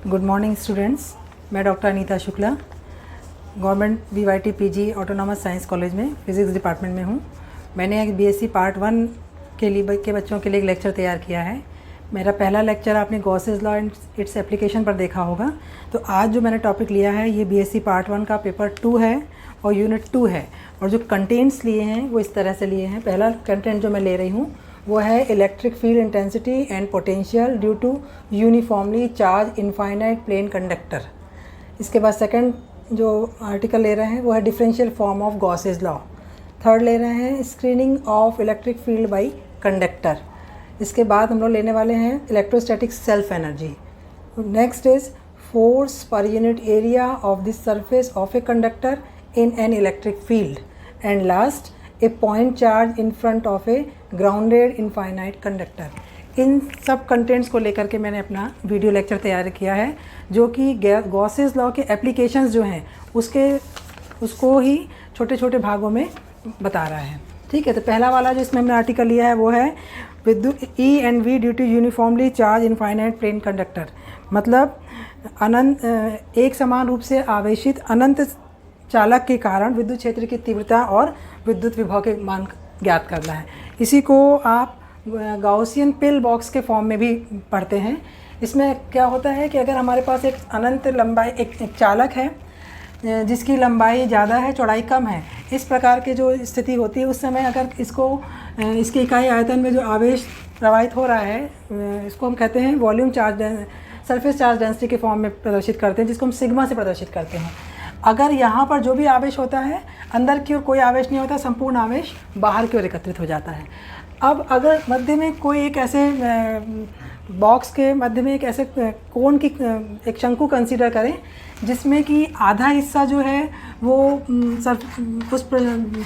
Good morning students. मैं doctor Anita Shukla government BYT PG autonomous science college में physics department में हूँ। मैंने एक BSc पार्ट 1 के बच्चों के लिए एक लेक्चर तैयार किया है। मेरा पहला लेक्चर आपने Gauss's law and its application पर देखा होगा। तो आज जो मैंने टॉपिक लिया है ये BSc पार्ट 1 का पेपर 2 है और यूनिट 2 है। और जो कंटेंट्स लिए हैं वो इस तरह से लिए हैं। पहला कंटेंट जो मैं ले रही हूँ वो है electric field intensity and potential due to uniformly charge infinite plane conductor. इसके बाद सेकंड जो आर्टिकल ले रहे हैं वो है differential form of Gauss's law. Third ले रहे हैं screening of electric field by conductor. इसके बाद हम लोग लेने वाले हैं electrostatic self energy. Next is force per unit area of the surface of a conductor in an electric field. And last a point charge in front of a grounded infinite conductor. इन सब contents को लेकर के मैंने अपना video lecture तैयार किया है जो कि गॉसेस लॉ के एप्लीकेशंस जो हैं उसको ही छोटे छोटे भागों में बता रहा है। ठीक है, तो पहला वाला जो इसमें हमने आर्टिकल लिया है वो है विद्युत E and V due to uniformly charge infinite plane conductor. मतलब अनंत एक समान रूप से आवेशित अनंत चालक के कारण विद्युत क्षेत्र की तीव्रता और विद्युत विभव के मान ज्ञात करना है। इसी को आप गाउसियन पिल बॉक्स के फॉर्म में भी पढ़ते हैं। इसमें क्या होता है कि अगर हमारे पास एक अनंत लंबाई एक चालक है जिसकी लंबाई ज़्यादा है चौड़ाई कम है, इस प्रकार की जो स्थिति होती है उस समय अगर इसकी इकाई आयतन में जो आवेश प्रवाहित हो रहा है इसको हम कहते हैं volume charge surface charge density के फॉर्म में प्रदर्शित करते हैं, जिसको हम सिग्मा से प्रदर्शित करते हैं। अगर यहाँ पर जो भी आवेश होता है अंदर की ओर कोई आवेश नहीं होता, संपूर्ण आवेश बाहर की ओर एकत्रित हो जाता है। अब अगर मध्य में कोई एक ऐसे बॉक्स के मध्य में एक ऐसे कोण की एक शंकु कंसीडर करें जिसमें कि आधा हिस्सा जो है वो उस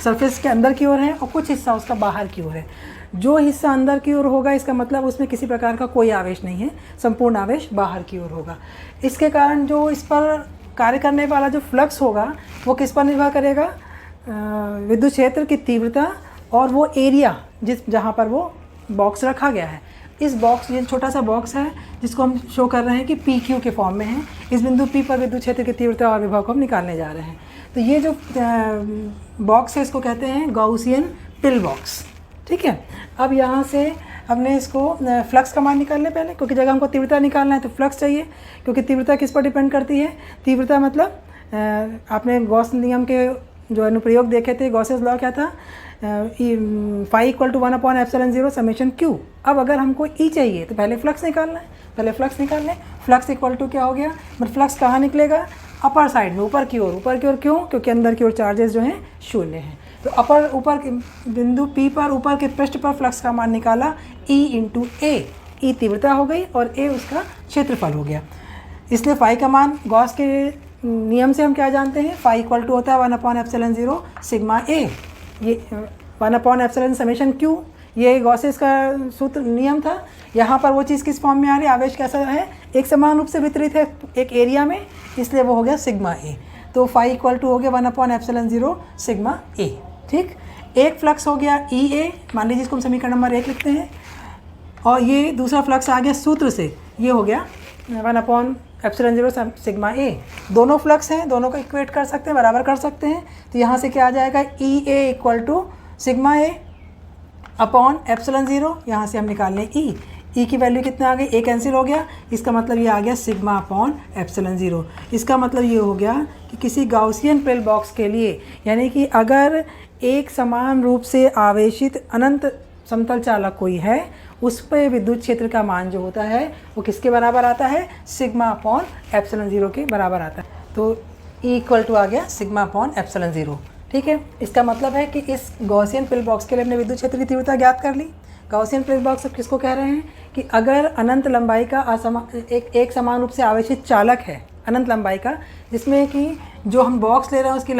सरफेस के अंदर की ओर है और कुछ हिस्सा उसका बाहर की ओर है। जो हिस्सा अंदर की ओर होगा इसका मतलब उसमें किसी प्रकार का कोई आवेश नहीं है, संपूर्ण आवेश बाहर की ओर होगा। इसके कारण जो इस पर कार्य करने वाला जो फ्लक्स होगा वो किस पर निर्भर करेगा? विद्युत क्षेत्र की तीव्रता और वो एरिया जहाँ पर वो बॉक्स रखा गया है। इस बॉक्स ये छोटा सा बॉक्स है जिसको हम शो कर रहे हैं कि PQ के फॉर्म में है। इस बिंदु P पर विद्युत क्षेत्र की तीव्रता और विभव को हम निकालने जा रहे हैं। तो ये जो बॉक्स है इसको कहते हैं गाउसियन पिल बॉक्स। ठीक है, अब यहाँ से हमने इसको फ्लक्स का मान निकाल लें पहले, क्योंकि जगह हमको तीव्रता निकालना है तो फ्लक्स चाहिए, क्योंकि तीव्रता किस पर डिपेंड करती है? तीव्रता मतलब आपने गॉस नियम के जो अनुप्रयोग देखे थे, गॉसेस लॉ क्या था? Phi equal to 1/ε0 summation Q। अब अगर हमको E चाहिए तो पहले फ्लक्स निकालना है, पहले फ्लक्स निकाल लें। फ्लक्स इक्वल टू क्या हो गया? मतलब फ्लक्स कहाँ निकलेगा? अपर साइड में, ऊपर की ओर। ऊपर की ओर क्यों? क्योंकि अंदर की ओर चार्जेस जो हैं शून्य हैं। तो ऊपर के बिंदु P पर ऊपर के पृष्ठ पर फ्लक्स का मान निकाला E इंटू A। E तीव्रता हो गई और A उसका क्षेत्रफल हो गया। इसलिए फाई का मान गॉस के नियम से हम क्या जानते हैं? फाई इक्वल टू होता है 1/ε0 सिग्मा A। ये 1/ε समेशन Q ये गॉसेस का सूत्र नियम था। यहाँ पर वो चीज़ किस फॉर्म में आ रही है? आवेश कैसा है? एक समान रूप से वितरित है एक एरिया में, इसलिए वो हो गया सिग्मा A। तो फाई इक्वल टू हो गया 1/ε0 सिग्मा A। ठीक, एक फ्लक्स हो गया EA, मान लीजिए इसको हम समीकरण नंबर 1 लिखते हैं, और ये दूसरा फ्लक्स आ गया सूत्र से, ये हो गया 1/ε0 सिग्मा A। दोनों फ्लक्स हैं, दोनों को इक्वेट कर सकते हैं, बराबर कर सकते हैं। तो यहाँ से क्या आ जाएगा? EA equal to sigma A upon ε0। यहाँ से हम निकाल लें E की वैल्यू कितना आ गई? A कैंसिल हो गया, इसका मतलब ये आ गया सिग्मा अपॉन ε0। इसका मतलब ये हो गया कि किसी गाउसियन पिल बॉक्स के लिए, यानी कि अगर एक समान रूप से आवेशित अनंत समतल चालक कोई है उस पर विद्युत क्षेत्र का मान जो होता है वो किसके बराबर आता है? सिग्मा अपॉन ε0 के बराबर आता है। तो E इक्वल टू आ गया सिग्मा अपॉन ε0। ठीक है, इसका मतलब है कि इस गॉसियन पिल बॉक्स के लिए हमने विद्युत क्षेत्र की तीव्रता ज्ञात कर ली। गाउसियन पिल बॉक्स अब किसको कह रहे हैं कि अगर अनंत लंबाई का एक समान रूप से आवेशित चालक है अनंत लंबाई का, जिसमें कि जो हम बॉक्स ले रहे हैं उसकी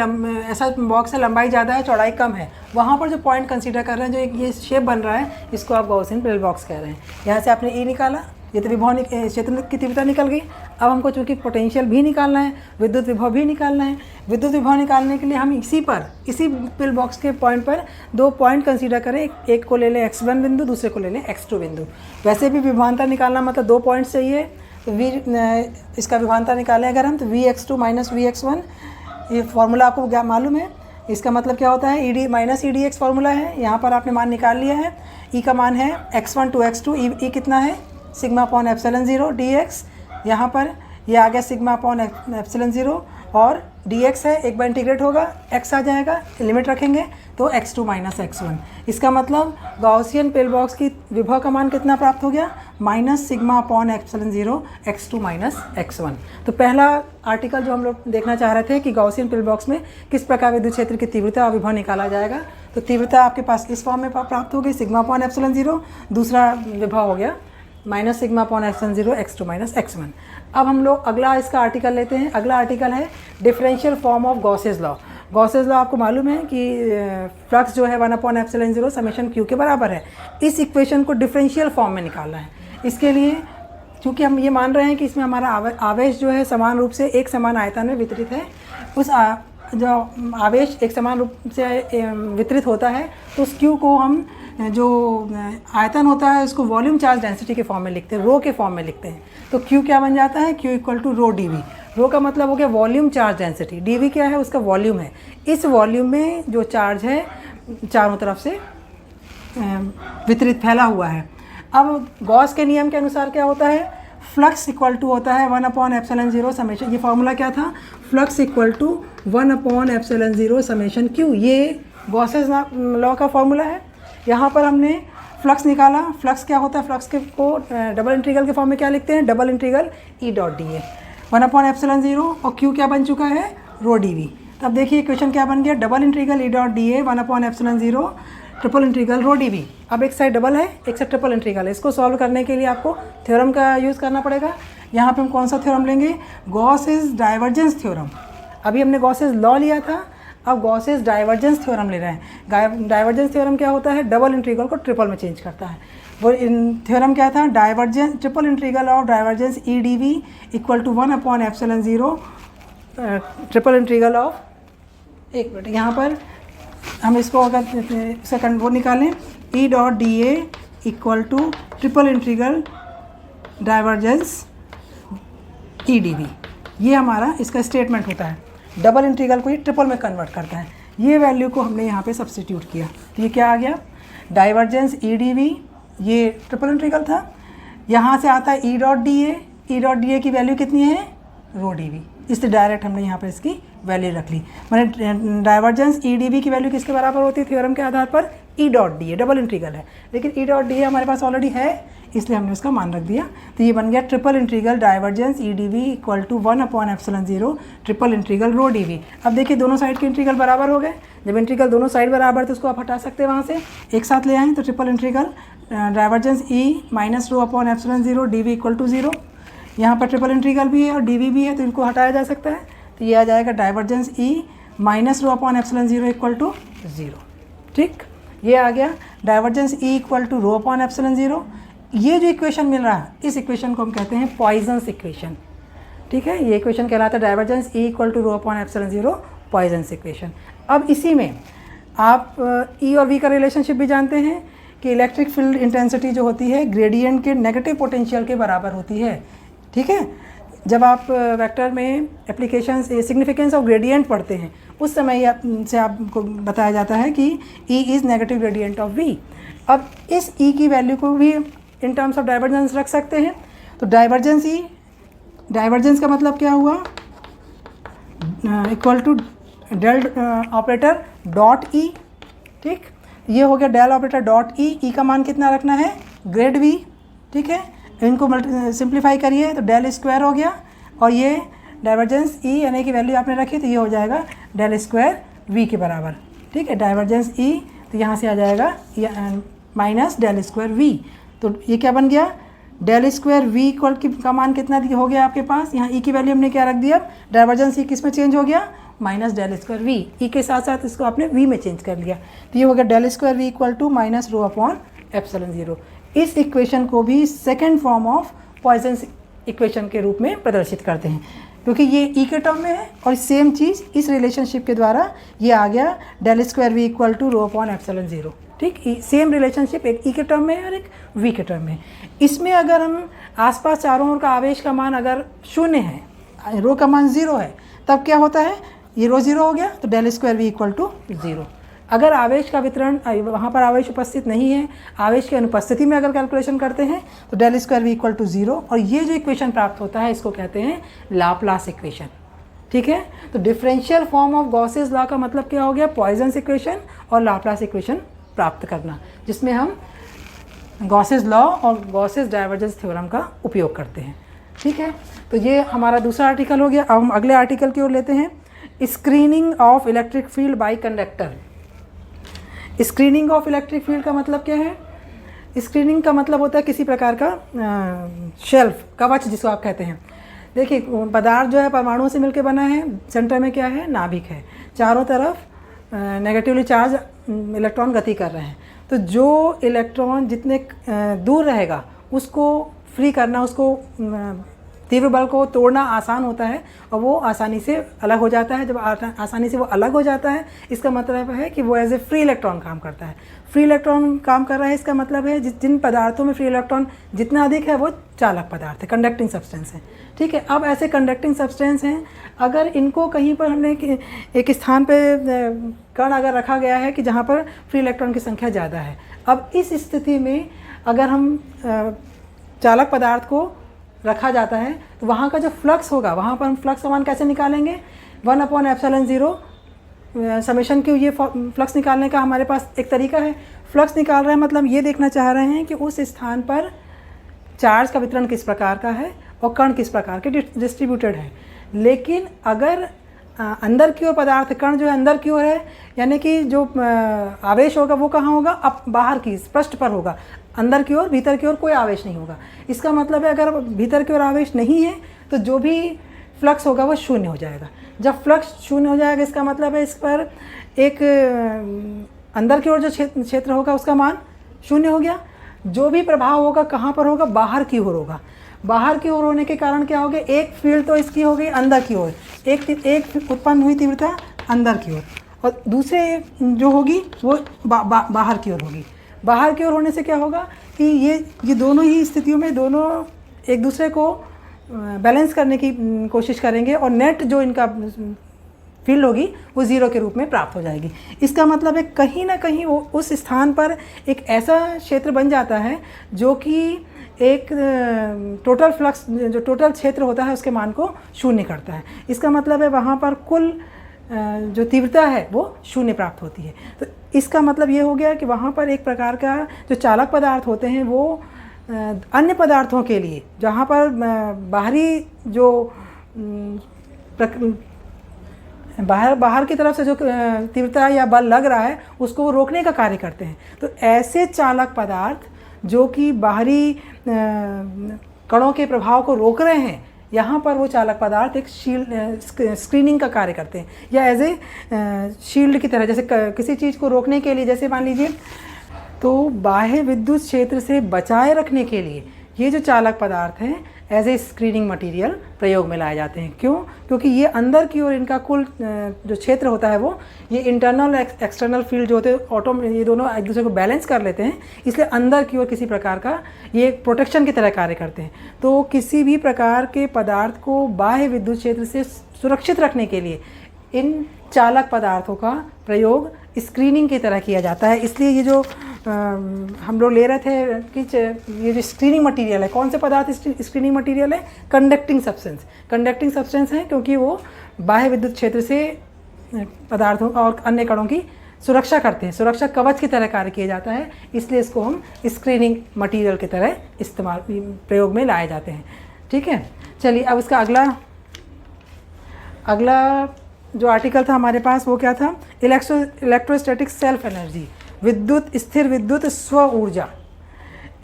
ऐसा बॉक्स है लंबाई ज़्यादा है चौड़ाई कम है, वहाँ पर जो पॉइंट कंसीडर कर रहे हैं, जो ये शेप बन रहा है, इसको आप गॉसियन पिल बॉक्स कह रहे हैं। यहाँ से आपने E निकाला, ये तो विभव क्षेत्र की तीव्रता निकल गई। अब हमको चूँकि पोटेंशियल भी निकालना है, विद्युत विभव भी निकालना है। विद्युत विभव निकालने के लिए हम इसी पिल बॉक्स के पॉइंट पर दो पॉइंट कंसीडर करें, एक को ले लें x1 बिंदु, दूसरे को ले लें x2 बिंदु। वैसे भी विभवांतर निकालना मतलब 2 पॉइंट्स चाहिए, तो इसका विभाजनता निकालें अगर हम, तो Vx2 माइनस Vx1, ये फार्मूला आपको क्या मालूम है। इसका मतलब क्या होता है, ED माइनस EDX फार्मूला है। यहाँ पर आपने मान निकाल लिया है। E का मान है x1 to x2, E कितना है सिग्मा अपॉन एप्सिलॉन 0 dx। यहाँ पर ये आ गया सिग्मा अपॉन एप्सिलॉन 0 और dx है, एक बार इंटीग्रेट होगा x आ जाएगा, लिमिट रखेंगे तो x2 माइनस x1। इसका मतलब गॉसियन पिल बॉक्स की विभव का मान कितना प्राप्त हो गया, minus sigma upon epsilon 0 x2 minus x1। तो पहला आर्टिकल जो हम लोग देखना चाह रहे थे कि गॉसियन पिल बॉक्स में किस प्रकार विद्युत क्षेत्र की तीव्रता और विभव निकाला जाएगा। तो तीव्रता आपके पास इस फॉर्म में प्राप्त हो गई, सिग्मा अपॉन एप्सिलॉन 0, दूसरा विभव हो गया minus sigma upon epsilon 0 x2 minus x1। अब हम लोग अगला इसका आर्टिकल लेते हैं। अगला आर्टिकल है differential form of Gauss's law. Gauss's law आपको मालूम है कि फ्लक्स जो है 1 अपॉन एप्सिलॉन 0 समेशन क्यू के बराबर है। इस इक्वेशन को डिफरेंशियल फॉर्म में निकालना है। इसके लिए चूँकि हम ये मान रहे हैं कि इसमें हमारा आवेश जो है समान रूप से एक समान आयतन में वितरित है, उस जो आवेश एक समान रूप से वितरित होता है तो उस क्यू को हम जो आयतन होता है उसको वॉल्यूम चार्ज डेंसिटी के फॉर्म में लिखते हैं, रो के फॉर्म में लिखते हैं। तो क्यू क्या बन जाता है, Q equal to rho dv। Rho का मतलब हो गया वॉल्यूम चार्ज डेंसिटी, dv क्या है उसका वॉल्यूम है। इस वॉल्यूम में जो चार्ज है चारों तरफ से वितरित फैला हुआ है। अब गॉस के नियम के अनुसार क्या होता है, फ्लक्स इक्वल टू होता है 1 अपॉन एप्सिलॉन 0 समेशन, ये फार्मूला क्या था, flux equal to 1 upon epsilon 0 summation Q, ये गॉसेस लॉ का फार्मूला है। यहाँ पर हमने फ्लक्स निकाला। फ्लक्स क्या होता है, फ्लक्स के को डबल इंटीग्रल के फॉर्म में क्या लिखते हैं, double integral E dot d 1 upon epsilon 0 और क्यू क्या बन चुका है, रो dv। तब देखिए इक्वेशन क्या बन गया, double integral E dot d 1 upon epsilon 0 triple integral rho dv। अब एक साइड डबल है, एक साइड ट्रिपल इंटीग्रल है। इसको सॉल्व करने के लिए आपको थ्योरम का यूज़ करना पड़ेगा। यहाँ पे हम कौन सा थ्योरम लेंगे, गॉसेस डाइवर्जेंस थ्योरम। अभी हमने गॉसेस लॉ लिया था, अब गॉसेस डाइवर्जेंस थ्योरम ले रहे हैं। डाइवर्जेंस थ्योरम क्या होता है, डबल इंटीग्रल को ट्रिपल में चेंज करता है। वो थ्योरम क्या था, divergence triple integral of divergence E dv equal to 1 upon epsilon 0 triple integral of, एक मिनट यहाँ पर हम इसको अगर सेकंड वो निकालें, E dot D A equal to triple integral divergence E dv, ये हमारा इसका स्टेटमेंट होता है। डबल इंटीग्रल को ये ट्रिपल में कन्वर्ट करता है। ये वैल्यू को हमने यहाँ पे सब्स्टिट्यूट किया तो ये क्या आ गया, डाइवर्जेंस E dv, ये ट्रिपल इंटीग्रल था। यहाँ से आता है E डॉट डी ए, E डॉट डी ए की वैल्यू कितनी है, रो dv। इससे डायरेक्ट हमने यहाँ पर इसकी वैल्यू रख ली। मैंने डाइवर्जेंस E dv की वैल्यू किसके बराबर होती है थ्योरम के आधार पर, E डॉट डी ए, डबल इंटीग्रल है, लेकिन E डॉट डी ए हमारे पास ऑलरेडी है इसलिए हमने उसका मान रख दिया। तो ये बन गया triple integral divergence E dv equal to 1 upon epsilon 0 triple integral rho dv। अब देखिए दोनों साइड के इंटीग्रल बराबर हो गए। जब इंटीग्रल दोनों साइड बराबर तो उसको आप हटा सकते हैं वहाँ से, एक साथ ले आएँ तो triple integral divergence E minus rho upon epsilon 0 dv equal to 0। यहाँ पर ट्रिपल इंटीग्रल भी है और dv भी है तो इनको हटाया जा सकता है। तो ये आ जाएगा divergence E minus rho upon epsilon 0 equal to 0। ठीक, ये आ गया divergence E equal to rho upon epsilon 0। ये जो इक्वेशन मिल रहा है इस इक्वेशन को हम कहते हैं पॉइजन्स इक्वेशन। ठीक है, ये इक्वेशन कहलाता है divergence E equal to rho upon epsilon 0 Poisson's equation. अब इसी में आप E और V का रिलेशनशिप भी जानते हैं कि इलेक्ट्रिक फील्ड इंटेंसिटी जो होती है ग्रेडियंट के नेगेटिव पोटेंशियल के बराबर होती है। ठीक है, जब आप वेक्टर में एप्लीकेशन सिग्निफिकेंस ऑफ ग्रेडियंट पढ़ते हैं उस समय से आपको बताया जाता है कि E is negative gradient of V। अब इस E की वैल्यू को भी इन टर्म्स ऑफ डाइवर्जेंस रख सकते हैं। तो डाइवर्जेंस E, डाइवर्जेंस का मतलब क्या हुआ, equal to del operator dot E। ठीक, ये हो गया del operator dot E। E का मान कितना रखना है, ग्रेड V। ठीक है, इनको सिंप्लीफाई करिए तो डेल स्क्वायर हो गया और ये डाइवर्जेंस E यानी कि वैल्यू आपने रखी तो ये हो जाएगा डेल स्क्वायर V के बराबर। ठीक है, डाइवर्जेंस E तो यहाँ से आ जाएगा माइनस डेल स्क्वायर V। तो ये क्या बन गया, डेल स्क्वायर V इक्वल का मान कितना हो गया आपके पास, यहाँ E की वैल्यू हमने क्या रख दिया, डाइवर्जेंस E किस में चेंज हो गया, minus del square V। E के साथ साथ इसको आपने V में चेंज कर लिया तो ये हो गया del square V equal to minus rho upon epsilon 0। इस इक्वेशन को भी second form of Poisson's equation के रूप में प्रदर्शित करते हैं क्योंकि ये E के टर्म में है और सेम चीज़ इस रिलेशनशिप के द्वारा ये आ गया del square V equal to rho upon epsilon 0। ठीक, सेम रिलेशनशिप एक ई के टर्म में है और एक वी के टर्म में। इसमें अगर हम आसपास चारों ओर का आवेश का मान अगर शून्य है, रो का मान 0 है, तब क्या होता है, ये रो 0 हो गया तो del square V equal to 0। अगर आवेश का वितरण, वहाँ पर आवेश उपस्थित नहीं है, आवेश की अनुपस्थिति में अगर कैलकुलेशन करते हैं तो del square V equal to 0, और ये जो इक्वेशन प्राप्त होता है इसको कहते हैं लाप्लास इक्वेशन। ठीक है, तो differential form of Gauss's law का मतलब क्या हो गया, पॉइजन्स इक्वेशन और लाप्लास इक्वेशन प्राप्त करना, जिसमें हम गॉसेस लॉ और गॉसेस डाइवर्जेंस थ्योरम का उपयोग करते हैं। ठीक है, तो ये हमारा दूसरा आर्टिकल हो गया। अब हम अगले आर्टिकल की ओर लेते हैं, screening of electric field by conductor. Screening of electric field का मतलब क्या है, स्क्रीनिंग का मतलब होता है किसी प्रकार का शेल्फ, कवच जिसको आप कहते हैं। देखिए, पदार्थ जो है परमाणुओं से मिलकर बना है, सेंटर में क्या है, नाभिक है, चारों तरफ नेगेटिवली चार्ज इलेक्ट्रॉन गति कर रहे हैं। तो जो इलेक्ट्रॉन जितने दूर रहेगा उसको फ्री करना, उसको तीव्र बल को तोड़ना आसान होता है और वो आसानी से अलग हो जाता है। जब आसानी से वो अलग हो जाता है, इसका मतलब है कि वो एज ए फ्री इलेक्ट्रॉन काम करता है। फ्री इलेक्ट्रॉन काम कर रहा है, इसका मतलब है जिन पदार्थों में फ्री इलेक्ट्रॉन जितना अधिक है वो चालक पदार्थ है, कंडक्टिंग सब्सटेंस है। ठीक है, अब ऐसे कंडक्टिंग सब्सटेंस हैं, अगर इनको कहीं पर हमने एक स्थान पे कण अगर रखा गया है कि जहाँ पर फ्री इलेक्ट्रॉन की संख्या ज़्यादा है, अब इस स्थिति में अगर हम चालक पदार्थ को रखा जाता है तो वहाँ का जो फ्लक्स होगा, वहाँ पर हम फ्लक्स समान कैसे निकालेंगे, 1/ε0 समेशन क्यू। ये फ्लक्स निकालने का हमारे पास एक तरीका है। फ्लक्स निकाल रहे हैं मतलब ये देखना चाह रहे हैं कि उस स्थान पर चार्ज का वितरण किस प्रकार का है और कण किस प्रकार के डिस्ट्रीब्यूटेड है। लेकिन अगर अंदर की ओर पदार्थ, कण जो है अंदर की ओर है, यानी कि जो आवेश होगा वो कहाँ होगा, अब बाहर की पृष्ठ पर होगा, अंदर की ओर, भीतर की ओर कोई आवेश नहीं होगा। इसका मतलब है अगर भीतर की ओर आवेश नहीं है तो जो भी फ्लक्स होगा वो शून्य हो जाएगा। जब फ्लक्स शून्य हो जाएगा, इसका मतलब है इस पर एक अंदर की ओर जो क्षेत्र होगा उसका मान शून्य हो गया। जो भी प्रभाव होगा कहाँ पर होगा, बाहर की ओर होगा। बाहर की ओर होने के कारण क्या हो गया, एक फील्ड तो इसकी हो गई अंदर की ओर, एक उत्पन्न हुई तीव्रता अंदर की ओर, और दूसरे जो होगी वो बाहर की ओर होगी। बाहर की ओर होने से क्या होगा कि ये दोनों ही स्थितियों में दोनों एक दूसरे को बैलेंस करने की कोशिश करेंगे और नेट जो इनका फील्ड होगी वो 0 के रूप में प्राप्त हो जाएगी। इसका मतलब है कहीं ना कहीं वो उस स्थान पर एक ऐसा क्षेत्र बन जाता है जो कि एक टोटल फ्लक्स, जो टोटल क्षेत्र होता है उसके मान को शून्य करता है। इसका मतलब है वहाँ पर कुल जो तीव्रता है वो शून्य प्राप्त होती है। तो इसका मतलब ये हो गया कि वहाँ पर एक प्रकार का जो चालक पदार्थ होते हैं वो अन्य पदार्थों के लिए, जहाँ पर बाहरी जो बाहर की तरफ से जो तीव्रता या बल लग रहा है उसको वो रोकने का कार्य करते हैं। तो ऐसे चालक पदार्थ जो कि बाहरी कणों के प्रभाव को रोक रहे हैं, यहाँ पर वो चालक पदार्थ एक स्क्रीनिंग का कार्य करते हैं, या एज ए शील्ड की तरह। जैसे किसी चीज़ को रोकने के लिए, जैसे मान लीजिए तो बाह्य विद्युत क्षेत्र से बचाए रखने के लिए ये जो चालक पदार्थ हैं एज ए स्क्रीनिंग मटेरियल प्रयोग में लाए जाते हैं। क्यों? क्योंकि ये अंदर की ओर इनका कुल जो क्षेत्र होता है वो ये इंटरनल एक्सटर्नल फील्ड जो होते हैं ये दोनों एक दूसरे को बैलेंस कर लेते हैं, इसलिए अंदर की ओर किसी प्रकार का ये एक प्रोटेक्शन की तरह कार्य करते हैं। तो किसी भी प्रकार के पदार्थ को बाह्य विद्युत क्षेत्र से सुरक्षित रखने के लिए इन चालक पदार्थों का प्रयोग स्क्रीनिंग की तरह किया जाता है। इसलिए ये जो हम लोग ले रहे थे कि ये जो स्क्रीनिंग मटेरियल है, कौन से पदार्थ स्क्रीनिंग मटेरियल है, कंडक्टिंग सब्सटेंस। कंडक्टिंग सब्सटेंस है क्योंकि वो बाह्य विद्युत क्षेत्र से पदार्थों और अन्य कणों की सुरक्षा करते हैं, सुरक्षा कवच की तरह कार्य किया जाता है, इसलिए इसको हम स्क्रीनिंग मटेरियल की तरह इस्तेमाल प्रयोग में लाए जाते हैं। ठीक है, चलिए अब इसका अगला जो आर्टिकल था हमारे पास वो क्या था, इलेक्ट्रोस्टैटिक सेल्फ एनर्जी, विद्युत स्थिर विद्युत स्व ऊर्जा।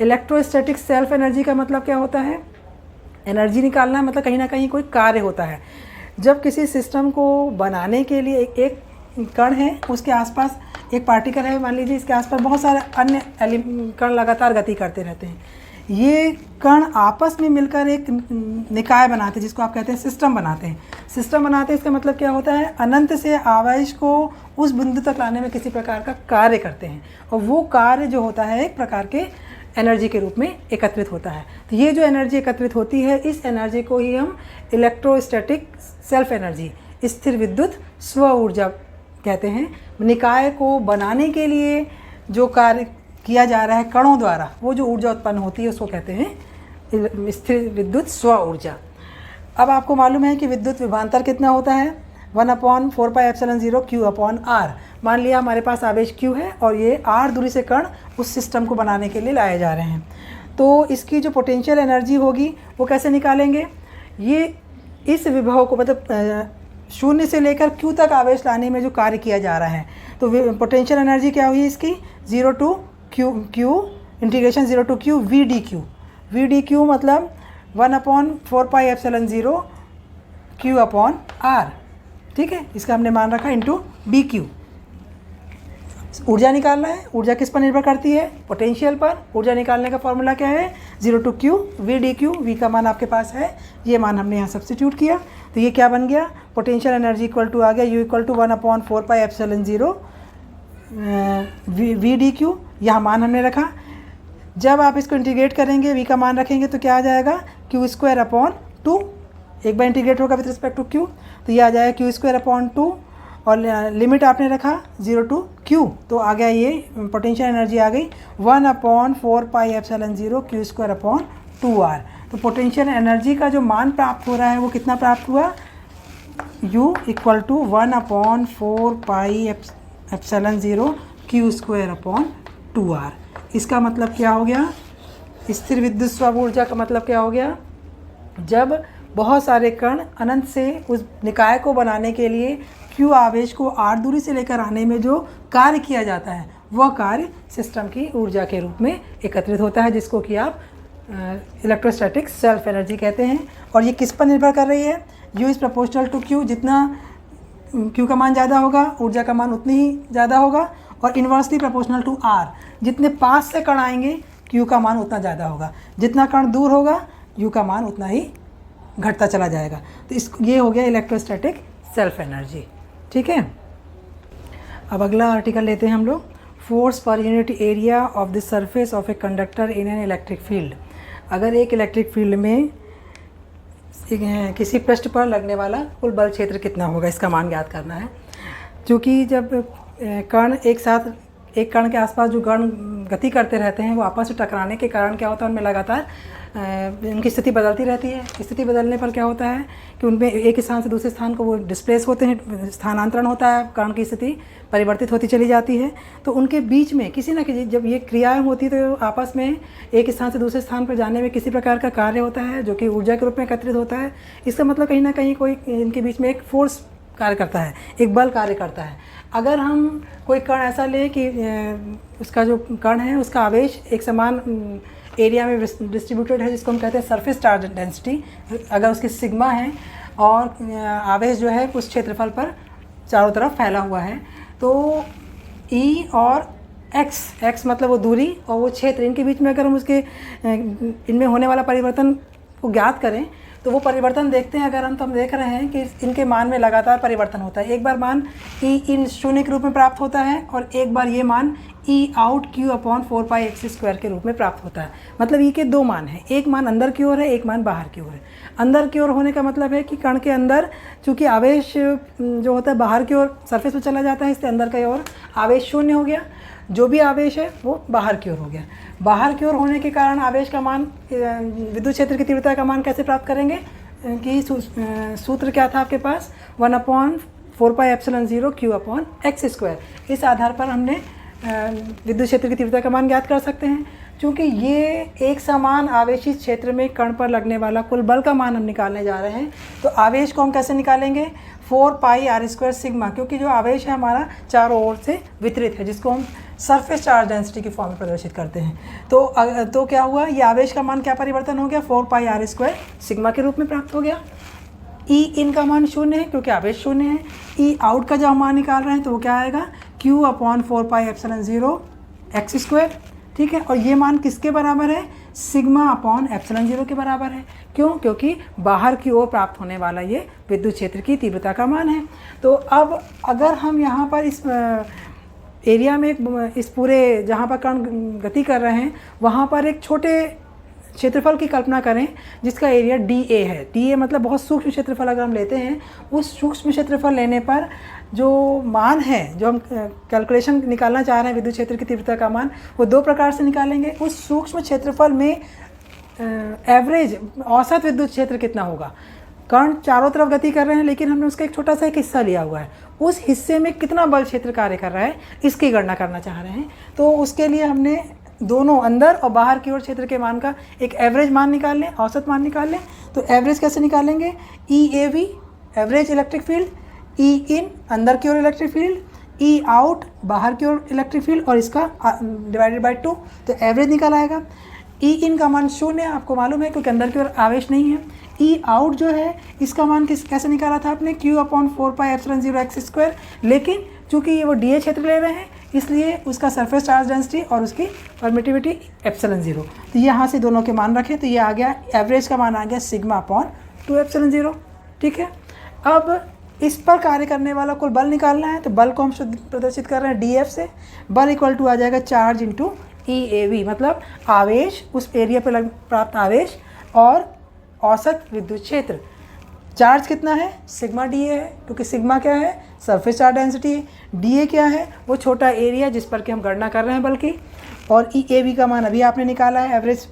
इलेक्ट्रोस्टैटिक सेल्फ एनर्जी का मतलब क्या होता है, एनर्जी निकालना मतलब कहीं ना कहीं कोई कार्य होता है। जब किसी सिस्टम को बनाने के लिए एक कण है, उसके आसपास एक पार्टिकल है, मान लीजिए इसके आसपास बहुत सारे अन्य कण लगातार गति करते रहते हैं। ये कण आपस में मिलकर एक निकाय बनाते हैं, जिसको आप कहते हैं सिस्टम बनाते हैं। सिस्टम बनाते हैं इसका मतलब क्या होता है, अनंत से आवेश को उस बिंदु तक लाने में किसी प्रकार का कार्य करते हैं, और वो कार्य जो होता है एक प्रकार के एनर्जी के रूप में एकत्रित होता है। तो ये जो एनर्जी एकत्रित होती है, इस एनर्जी को ही हम इलेक्ट्रोस्टैटिक सेल्फ एनर्जी, स्थिर विद्युत स्व ऊर्जा कहते हैं। निकाय को बनाने के लिए जो कार्य किया जा रहा है कणों द्वारा, वो जो ऊर्जा उत्पन्न होती है उसको कहते हैं स्थिर विद्युत स्व ऊर्जा। अब आपको मालूम है कि विद्युत विभवांतर कितना होता है, 1/4πε0 Q/R। मान लिया हमारे पास आवेश Q है और ये R दूरी से कण उस सिस्टम को बनाने के लिए लाए जा रहे हैं। तो इसकी जो पोटेंशियल एनर्जी होगी वो कैसे निकालेंगे, ये इस विभव को मतलब 0 से लेकर Q तक आवेश लाने में जो कार्य किया जा रहा है, तो पोटेंशियल एनर्जी क्या हुई इसकी, 0 to Q integration 0 to Q VdQ मतलब 1/4πε0 Q/R। ठीक है, इसका हमने मान रखा इंटू BQ। ऊर्जा निकालना है, ऊर्जा किस पर निर्भर करती है, पोटेंशियल पर। ऊर्जा निकालने का फॉर्मूला क्या है, 0 to Q VdQ। V का मान आपके पास है, ये मान हमने यहाँ सब्स्टिट्यूट किया, तो ये क्या बन गया, पोटेंशियल एनर्जी इक्वल टू आ गया U इक्वल टू 1/4πε0 VdQ। यहाँ मान हमने रखा। जब आप इसको इंटीग्रेट करेंगे, V का मान रखेंगे तो क्या आ जाएगा, Q²/2। एक बार इंटीग्रेट होगा विद रिस्पेक्ट टू Q, तो ये आ जाएगा Q²/2, और लिमिट आपने रखा 0 to Q, तो आ गया ये पोटेंशियल एनर्जी आ गई 1/4πε0 Q²/2R। तो पोटेंशियल एनर्जी का जो मान प्राप्त हो रहा है वो कितना प्राप्त हुआ, U इक्वल टू 1/4πε0 Q²/2R। इसका मतलब क्या हो गया, स्थिर विद्युत स्व ऊर्जा का मतलब क्या हो गया, जब बहुत सारे कण अनंत से उस निकाय को बनाने के लिए Q आवेश को R दूरी से लेकर आने में जो कार्य किया जाता है, वह कार्य सिस्टम की ऊर्जा के रूप में एकत्रित होता है, जिसको कि आप इलेक्ट्रोस्टैटिक सेल्फ एनर्जी कहते हैं। और ये किस पर निर्भर कर रही है, U is proportional to Q। जितना Q का मान ज़्यादा होगा, ऊर्जा का मान उतनी ही ज़्यादा होगा, और इन्वर्सली प्रोपोर्शनल टू R। जितने पास से कण आएंगे Q का मान उतना ज़्यादा होगा, जितना कण दूर होगा U का मान उतना ही घटता चला जाएगा। तो ये हो गया इलेक्ट्रोस्टैटिक सेल्फ एनर्जी। ठीक है, अब अगला आर्टिकल लेते हैं हम लोग, force per unit area of the surface of a conductor in an electric field. अगर एक इलेक्ट्रिक फील्ड में किसी पृष्ठ पर लगने वाला कुल बल क्षेत्र कितना होगा, इसका मान ज्ञात करना है। क्योंकि जब कण एक साथ एक कण के आसपास जो कण गति करते रहते हैं, वो आपस में टकराने के कारण क्या होता है, उनमें लगातार उनकी स्थिति बदलती रहती है। स्थिति बदलने पर क्या होता है कि उनमें एक स्थान से दूसरे स्थान को वो डिस्प्लेस होते हैं, स्थानांतरण होता है, कण की स्थिति परिवर्तित होती चली जाती है। तो उनके बीच में किसी न किसी, जब ये क्रियाएं होती तो आपस में एक स्थान से दूसरे स्थान पर जाने में किसी प्रकार का कार्य होता है, जो कि ऊर्जा के रूप में एकत्रित होता है। इसका मतलब कहीं ना कहीं कोई इनके बीच में एक फोर्स कार्य करता है, एक बल कार्य करता है। अगर हम कोई कण ऐसा लें कि उसका जो कण है उसका आवेश एक समान एरिया में डिस्ट्रीब्यूटेड है, जिसको हम कहते हैं सरफेस चार्ज डेंसिटी, अगर उसकी सिग्मा है और आवेश जो है उस क्षेत्रफल पर चारों तरफ फैला हुआ है, तो E और x मतलब वो दूरी और वो क्षेत्र, इनके बीच में अगर हम उसके इनमें होने वाला परिवर्तन को ज्ञात करें तो वो परिवर्तन देखते हैं। अगर हम देख रहे हैं कि इनके मान में लगातार परिवर्तन होता है। एक बार मान E इन शून्य के रूप में प्राप्त होता है और एक बार ये मान E आउट Q/4πx² के रूप में प्राप्त होता है। मतलब E के दो मान हैं, एक मान अंदर की ओर है, एक मान बाहर की ओर है। अंदर की ओर होने का मतलब है कि कण के अंदर चूँकि आवेश जो होता है बाहर की ओर सरफेस पर चला जाता है, इसलिए अंदर की ओर आवेश शून्य हो गया, जो भी आवेश है वो बाहर की ओर हो गया। बाहर की ओर होने के कारण आवेश का मान, विद्युत क्षेत्र की तीव्रता का मान कैसे प्राप्त करेंगे, कि सूत्र क्या था आपके पास, 1/4πε0 Q/x²। इस आधार पर हमने विद्युत क्षेत्र की तीव्रता का मान ज्ञात कर सकते हैं। क्योंकि ये एक समान आवेशित क्षेत्र में कण पर लगने वाला कुल बल का मान हम निकालने जा रहे हैं, तो आवेश को हम कैसे निकालेंगे, 4πr² सिग्मा, क्योंकि जो आवेश है हमारा चारों ओर से वितरित है, जिसको हम सरफेस चार्ज डेंसिटी की फॉर्म में प्रदर्शित करते हैं। तो क्या हुआ, ये आवेश का मान क्या परिवर्तन हो गया, 4πr² सिग्मा के रूप में प्राप्त हो गया। E इन का मान शून्य है क्योंकि आवेश शून्य है। E आउट का जब हम मान निकाल रहे हैं तो वो क्या आएगा, Q/4πε0 x²। ठीक है, और ये मान किसके बराबर है, सिग्मा अपॉन एप्सिलॉन 0 के बराबर है। क्यों? क्योंकि बाहर की ओर प्राप्त होने वाला ये विद्युत क्षेत्र की तीव्रता का मान है। तो अब अगर हम यहाँ पर इस एरिया में इस पूरे जहाँ पर कण गति कर रहे हैं वहाँ पर एक छोटे क्षेत्रफल की कल्पना करें जिसका एरिया DA है। DA मतलब बहुत सूक्ष्म क्षेत्रफल अगर हम लेते हैं, उस सूक्ष्म क्षेत्रफल लेने पर जो मान है, जो हम कैलकुलेशन निकालना चाह रहे हैं विद्युत क्षेत्र की तीव्रता का मान, वो दो प्रकार से निकालेंगे। उस सूक्ष्म क्षेत्रफल में एवरेज औसत विद्युत क्षेत्र कितना होगा। कण चारों तरफ गति कर रहे हैं लेकिन हमने उसका एक छोटा सा एक हिस्सा लिया हुआ है, उस हिस्से में कितना बल क्षेत्र कार्य कर रहा है इसकी गणना करना चाह रहे हैं। तो उसके लिए हमने दोनों अंदर और बाहर की ओर क्षेत्र के मान का एक एवरेज मान निकाल लें, औसत मान निकाल लें। तो एवरेज कैसे निकालेंगे? EAV average electric field, E इन अंदर की ओर इलेक्ट्रिक फील्ड, E आउट बाहर की ओर इलेक्ट्रिक फील्ड और इसका डिवाइडेड बाय 2, तो एवरेज निकल आएगा। E इन का मान 0 आपको मालूम है क्योंकि अंदर की ओर आवेश नहीं है। E आउट जो है इसका मान कैसे निकाला था आपने? Q/4πε0x², लेकिन चूंकि ये वो DA क्षेत्र ले रहे हैं इसलिए उसका सरफेस चार्ज डेंसिटी और उसकी परमिटिविटी एप्सिलॉन 0। तो यहाँ से दोनों के मान रखें तो ये आ गया, एवरेज का मान आ गया सिग्मा अपॉन 2 एप्सिलॉन 0। ठीक है, अब इस पर कार्य करने वाला कुल बल निकालना है। तो बल को हम प्रदर्शित कर रहे हैं DF से। बल इक्वल टू आ जाएगा चार्ज इंटू EAV, मतलब आवेश, उस एरिया पर प्राप्त आवेश और औसत विद्युत क्षेत्र। चार्ज कितना है? सिग्मा DA है, क्योंकि सिग्मा क्या है? सरफेस चार्ज डेंसिटी है। DA क्या है? वो छोटा एरिया जिस पर कि हम गणना कर रहे हैं बल की। और EAV का मान अभी आपने निकाला है, एवरेज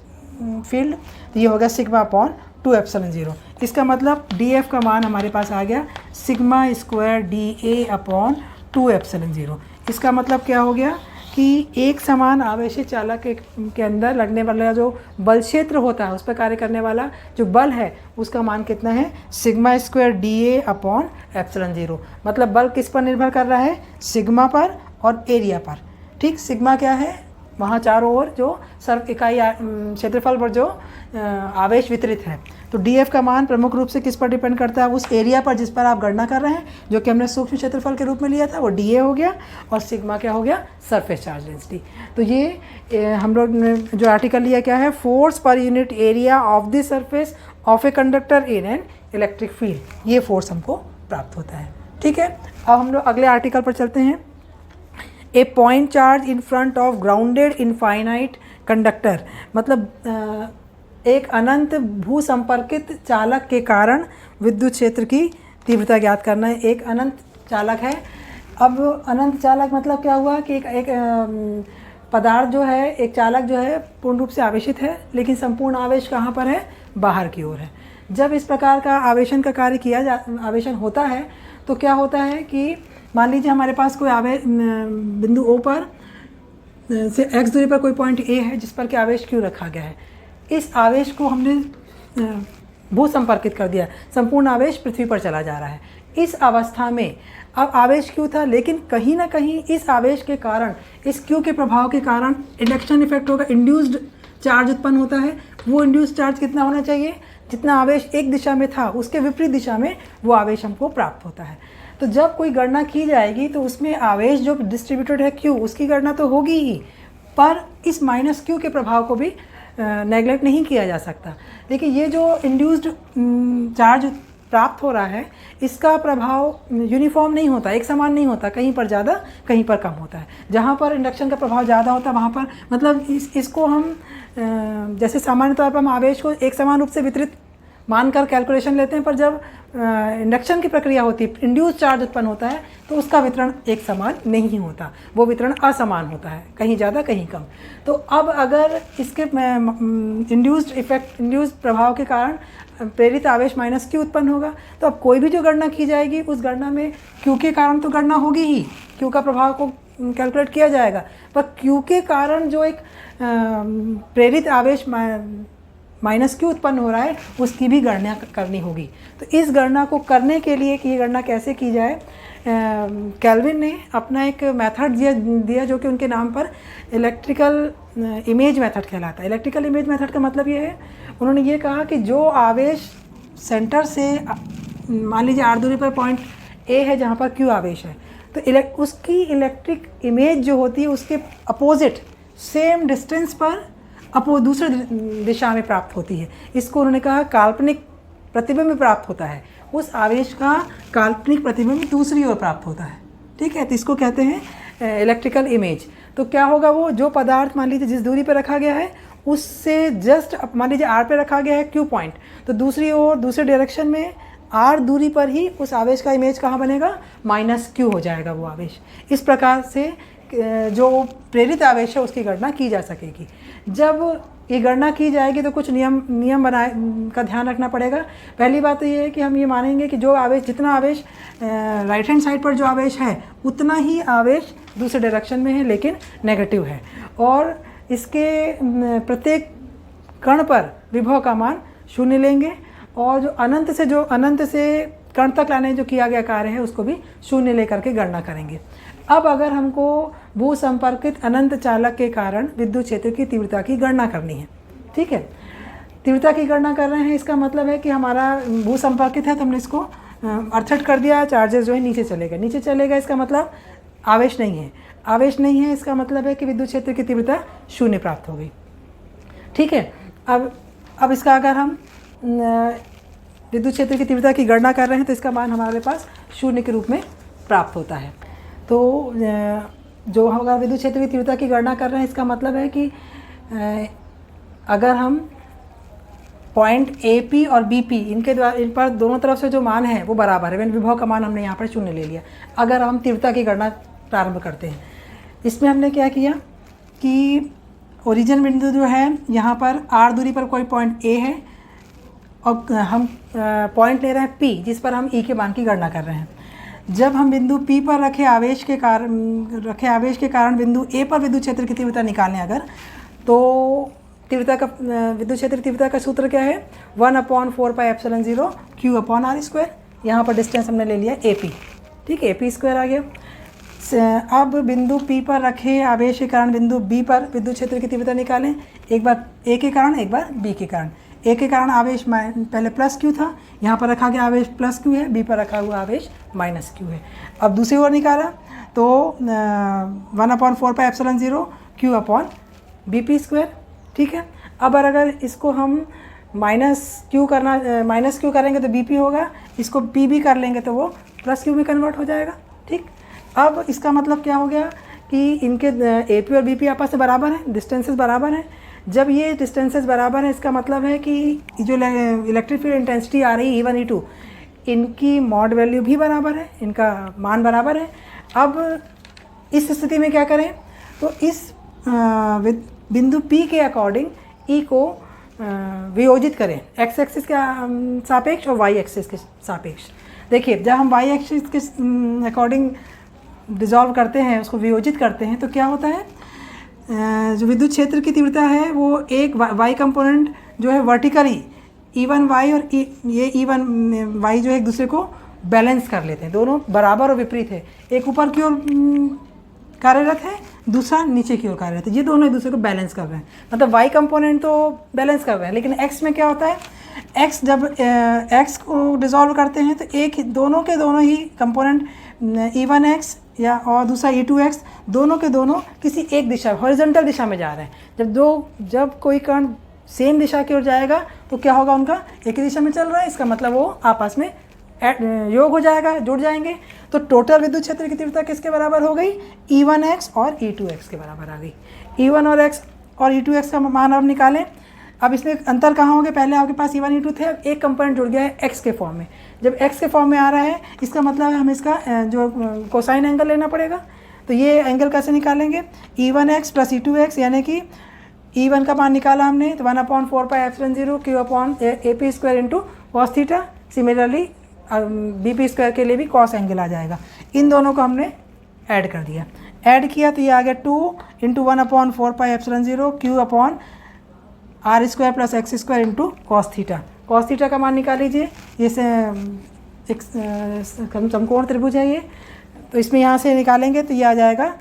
फील्ड, तो ये होगा सिग्मा अपॉन 2 एप्सिलॉन 0। इसका मतलब DF का मान हमारे पास आ गया sigma square DA upon 2 epsilon 0। इसका मतलब क्या हो गया कि एक समान आवेशित चालक के अंदर लगने वाला जो बल क्षेत्र होता है, उस पर कार्य करने वाला जो बल है उसका मान कितना है? Sigma square DA upon epsilon 0। मतलब बल किस पर निर्भर कर रहा है? सिग्मा पर और एरिया पर। ठीक, सिग्मा क्या है? वहाँ चारों ओर जो सर्व इकाई क्षेत्रफल पर जो आवेश वितरित है। तो DF का मान प्रमुख रूप से किस पर डिपेंड करता है? उस एरिया पर जिस पर आप गणना कर रहे हैं, जो कि हमने सूक्ष्म क्षेत्रफल के रूप में लिया था, वो DA हो गया और सिग्मा क्या हो गया? Surface charge density. तो ये हम लोग ने जो आर्टिकल लिया क्या है? Force per unit area of the surface of a conductor in an electric field, ये फोर्स हमको प्राप्त होता है। ठीक है, अब हम लोग अगले आर्टिकल पर चलते हैं। A point charge in front of grounded infinite conductor, मतलब एक अनंत भू संपर्कित चालक के कारण विद्युत क्षेत्र की तीव्रता ज्ञात करना है। एक अनंत चालक है। अब अनंत चालक मतलब क्या हुआ कि एक पदार्थ जो है, एक चालक जो है पूर्ण रूप से आवेशित है, लेकिन संपूर्ण आवेश कहाँ पर है? बाहर की ओर है। जब इस प्रकार का आवेशन का कार्य आवेशन होता है तो क्या होता है कि मान लीजिए हमारे पास कोई बिंदु O पर से x दूरी पर कोई पॉइंट A है जिस पर कि आवेश Q रखा गया है। इस आवेश को हमने भू संपर्कित कर दिया, संपूर्ण आवेश पृथ्वी पर चला जा रहा है। इस अवस्था में अब आवेश Q था, लेकिन कहीं ना कहीं इस आवेश के कारण, इस Q के प्रभाव के कारण इंडक्शन इफेक्ट होगा, इंड्यूस्ड चार्ज उत्पन्न होता है। वो इंड्यूस्ड चार्ज कितना होना चाहिए? जितना आवेश एक दिशा में था उसके विपरीत दिशा में वो आवेश हमको प्राप्त होता है। तो जब कोई गणना की जाएगी तो उसमें आवेश जो डिस्ट्रीब्यूटेड है Q, उसकी गणना तो होगी ही, पर इस माइनस Q के प्रभाव को भी नेगलेक्ट नहीं किया जा सकता। देखिए, ये जो इंड्यूस्ड चार्ज प्राप्त हो रहा है इसका प्रभाव यूनिफॉर्म नहीं होता, एक समान नहीं होता, कहीं पर ज़्यादा कहीं पर कम होता है। जहाँ पर इंडक्शन का प्रभाव ज़्यादा होता है वहाँ पर मतलब इसको हम जैसे सामान्य तौर पर हम आवेश को एक समान रूप से वितरित मानकर कैलकुलेशन लेते हैं, पर जब इंडक्शन की प्रक्रिया होती है, इंड्यूस चार्ज उत्पन्न होता है, तो उसका वितरण एक समान नहीं होता, वो वितरण असमान होता है, कहीं ज़्यादा कहीं कम। तो अब अगर इसके इंड्यूस्ड प्रभाव के कारण प्रेरित आवेश माइनस Q उत्पन्न होगा, तो अब कोई भी जो गणना की जाएगी उस गणना में Q के कारण तो गणना होगी ही, Q का प्रभाव को कैलकुलेट किया जाएगा, पर Q के कारण जो एक प्रेरित आवेश माइनस Q उत्पन्न हो रहा है उसकी भी गणना करनी होगी। तो इस गणना को करने के लिए कि ये गणना कैसे की जाए, केल्विन ने अपना एक मेथड दिया जो कि उनके नाम पर इलेक्ट्रिकल इमेज मेथड कहलाता है। इलेक्ट्रिकल इमेज मेथड का मतलब ये है, उन्होंने ये कहा कि जो आवेश सेंटर से मान लीजिए r दूरी पर पॉइंट A है जहाँ पर Q आवेश है, तो उसकी इलेक्ट्रिक इमेज जो होती है उसके अपोजिट सेम डिस्टेंस पर वो दूसरे दिशा में प्राप्त होती है। इसको उन्होंने कहा काल्पनिक प्रतिबिंब प्राप्त होता है, उस आवेश का काल्पनिक प्रतिबिंब दूसरी ओर प्राप्त होता है। ठीक है, तो इसको कहते हैं इलेक्ट्रिकल इमेज। तो क्या होगा, वो जो पदार्थ मान लीजिए जिस दूरी पर रखा गया है उससे जस्ट मान लीजिए आर पे रखा गया है क्यू पॉइंट, तो दूसरी ओर दूसरे डायरेक्शन में आर दूरी पर ही उस आवेश का इमेज कहाँ बनेगा, माइनस क्यू हो जाएगा वो आवेश। इस प्रकार से जो प्रेरित आवेश है उसकी गणना की जा सकेगी। जब ये गणना की जाएगी तो कुछ नियम बनाए का ध्यान रखना पड़ेगा। पहली बात तो ये है कि हम ये मानेंगे कि जो आवेश, जितना आवेश राइट हैंड साइड पर जो आवेश है उतना ही आवेश दूसरे डायरेक्शन में है लेकिन नेगेटिव है, और इसके प्रत्येक कण पर विभव का मान 0 लेंगे, और जो अनंत से कण तक लाने जो किया गया कार्य है उसको भी 0 लेकर के गणना करेंगे। अब अगर हमको भू संपर्कित अनंत चालक के कारण विद्युत क्षेत्र की तीव्रता की गणना करनी है, ठीक है, तीव्रता की गणना कर रहे हैं, इसका मतलब है कि हमारा भू संपर्कित है तो हमने इसको अर्थट कर दिया, चार्जेस जो है नीचे चलेगा, इसका मतलब आवेश नहीं है, इसका मतलब है कि विद्युत क्षेत्र की तीव्रता 0 प्राप्त हो गई। ठीक है, अब इसका अगर हम विद्युत क्षेत्र की तीव्रता की गणना कर रहे हैं तो इसका मान हमारे पास 0 के रूप में प्राप्त होता है। तो जो हम अगर विद्युत क्षेत्र की तीव्रता की गणना कर रहे हैं इसका मतलब है कि अगर हम पॉइंट ए पी और बी पी इन पर दोनों तरफ से जो मान है वो बराबर है, विभव का मान हमने यहाँ पर 0 ले लिया। अगर हम तीव्रता की गणना प्रारंभ करते हैं, इसमें हमने क्या किया कि ओरिजिन बिंदु जो है यहाँ पर आर दूरी पर कोई पॉइंट ए है और हम पॉइंट ले रहे हैं पी जिस पर हम ई के मान की गणना कर रहे हैं। जब हम बिंदु P पर रखे आवेश के कारण बिंदु A पर विद्युत क्षेत्र की तीव्रता निकालें अगर, तो तीव्रता का विद्युत क्षेत्र की तीव्रता का सूत्र क्या है, 1/4πε0 Q/r²। यहाँ पर डिस्टेंस हमने ले लिया AP, ठीक है, AP² आ गया। अब बिंदु P पर रखे आवेश के कारण बिंदु B पर विद्युत क्षेत्र की तीव्रता निकालें, एक बार A के कारण एक बार B के कारण। ए के कारण आवेश पहले प्लस क्यू था, यहाँ पर रखा गया आवेश प्लस क्यू है, बी पर रखा हुआ आवेश माइनस क्यू है। अब दूसरी ओर निकाला तो 1/4πε0 Q/BP², ठीक है। अब अगर इसको हम माइनस क्यू करेंगे तो BP होगा, इसको PB कर लेंगे तो वो प्लस क्यू में कन्वर्ट हो जाएगा, ठीक। अब इसका मतलब क्या हो गया कि इनके AP और BP आपस में बराबर हैं, डिस्टेंसेस बराबर हैं। जब ये डिस्टेंसेस बराबर है इसका मतलब है कि जो इलेक्ट्रिक फील्ड इंटेंसिटी आ रही E1 E2 इनकी मॉड वैल्यू भी बराबर है, इनका मान बराबर है। अब इस स्थिति में क्या करें, तो इस बिंदु P के अकॉर्डिंग E को वियोजित करें, एक्स एक्सिस के सापेक्ष और वाई एक्सिस के सापेक्ष। देखिए जब हम वाई एक्सिस के अकॉर्डिंग डिज़ोल्व करते हैं, उसको वियोजित करते हैं, तो क्या होता है, जो विद्युत क्षेत्र की तीव्रता है वो एक वाई कंपोनेंट जो है वर्टिकली E1 वाई और ये E1 वाई जो है एक दूसरे को बैलेंस कर लेते हैं, दोनों बराबर और विपरीत है, एक ऊपर की ओर कार्यरत है, दूसरा नीचे की ओर कार्यरत है, ये दोनों एक दूसरे को बैलेंस कर रहे हैं। मतलब वाई कंपोनेंट तो बैलेंस कर रहे हैं, लेकिन एक्स में क्या होता है, एक्स जब एक्स को डिज़ोल्व करते हैं तो एक दोनों के दोनों ही कंपोनेंट E1x या और दूसरा E2x दोनों के दोनों किसी एक दिशा हॉरिजॉन्टल दिशा में जा रहे हैं। जब कोई कण सेम दिशा की ओर जाएगा तो क्या होगा, उनका एक ही दिशा में चल रहा है, इसका मतलब वो आपस में योग हो जाएगा, जुड़ जाएंगे। तो टोटल विद्युत क्षेत्र की तीव्रता किसके बराबर हो गई, E1x और E2x के बराबर आ गई। E1 और x और E2x का मान अब निकालें। अब इसमें अंतर कहाँ होंगे, पहले आपके पास E1 E2 थे, अब एक कंपोनेंट जुड़ गया है x के फॉर्म में। जब x के फॉर्म में आ रहा है इसका मतलब है हमें इसका जो कोसाइन एंगल लेना पड़ेगा। तो ये एंगल कैसे निकालेंगे, E1x प्लस E2x, यानी कि E1 का मान निकाला हमने तो 1/4πε0 Q/AP² into cos theta. Similarly BP² के लिए भी कॉस एंगल आ जाएगा। इन दोनों को हमने ऐड कर दिया, ऐड किया तो ये आ गया 2 into 1/4πε0 Q/r² plus x² into cos theta. Cos theta का मान निकाल लीजिए, ये एक समकोण त्रिभुज है ये, तो इसमें यहाँ से निकालेंगे तो ये आ जाएगा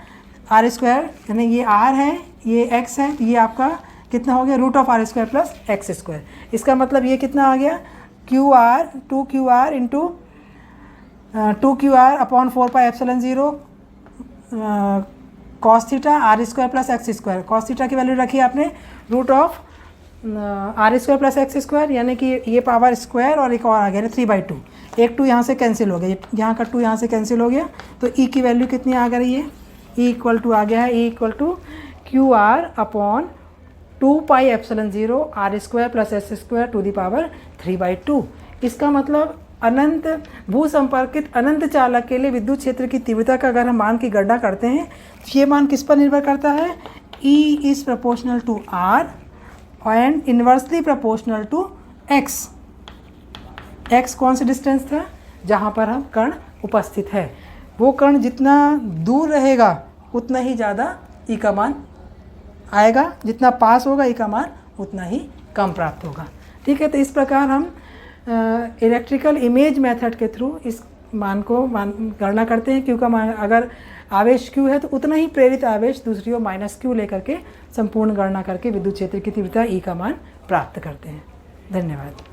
r², यानी ये r है, ये x है, तो ये आपका कितना हो गया, √r² प्लस x²। इसका मतलब ये कितना आ गया, 2QR into 2QR/4πε0 cos theta R square plus X square, cos theta की वैल्यू रखी आपने root of R square plus X square, यानी कि ये पावर स्क्वायर और एक और आ गया 3/2, एक 2 यहाँ से कैंसिल हो गया, यहाँ का 2 यहाँ से कैंसिल हो गया, तो ई की वैल्यू कितनी आ गई है, ई इक्वल टू आ गया है, E equal to Q R upon 2πε0 R square plus S square to the power 3/2। इसका मतलब अनंत भू संपर्कित अनंत चालक के लिए विद्युत क्षेत्र की तीव्रता का अगर हम मान की गणना करते हैं तो ये मान किस पर निर्भर करता है, E is proportional to R and inversely proportional to X। X कौन सा डिस्टेंस था, जहाँ पर हम कण उपस्थित है, वो कण जितना दूर रहेगा उतना ही ज़्यादा E का मान आएगा, जितना पास होगा ई का मान उतना ही कम प्राप्त होगा। ठीक है, तो इस प्रकार हम इलेक्ट्रिकल इमेज मेथड के थ्रू इस मान को गणना करते हैं। क्यू का मान, अगर आवेश क्यू है तो उतना ही प्रेरित आवेश दूसरी ओर माइनस क्यू लेकर के संपूर्ण गणना करके विद्युत क्षेत्र की तीव्रता ई का मान प्राप्त करते हैं। धन्यवाद।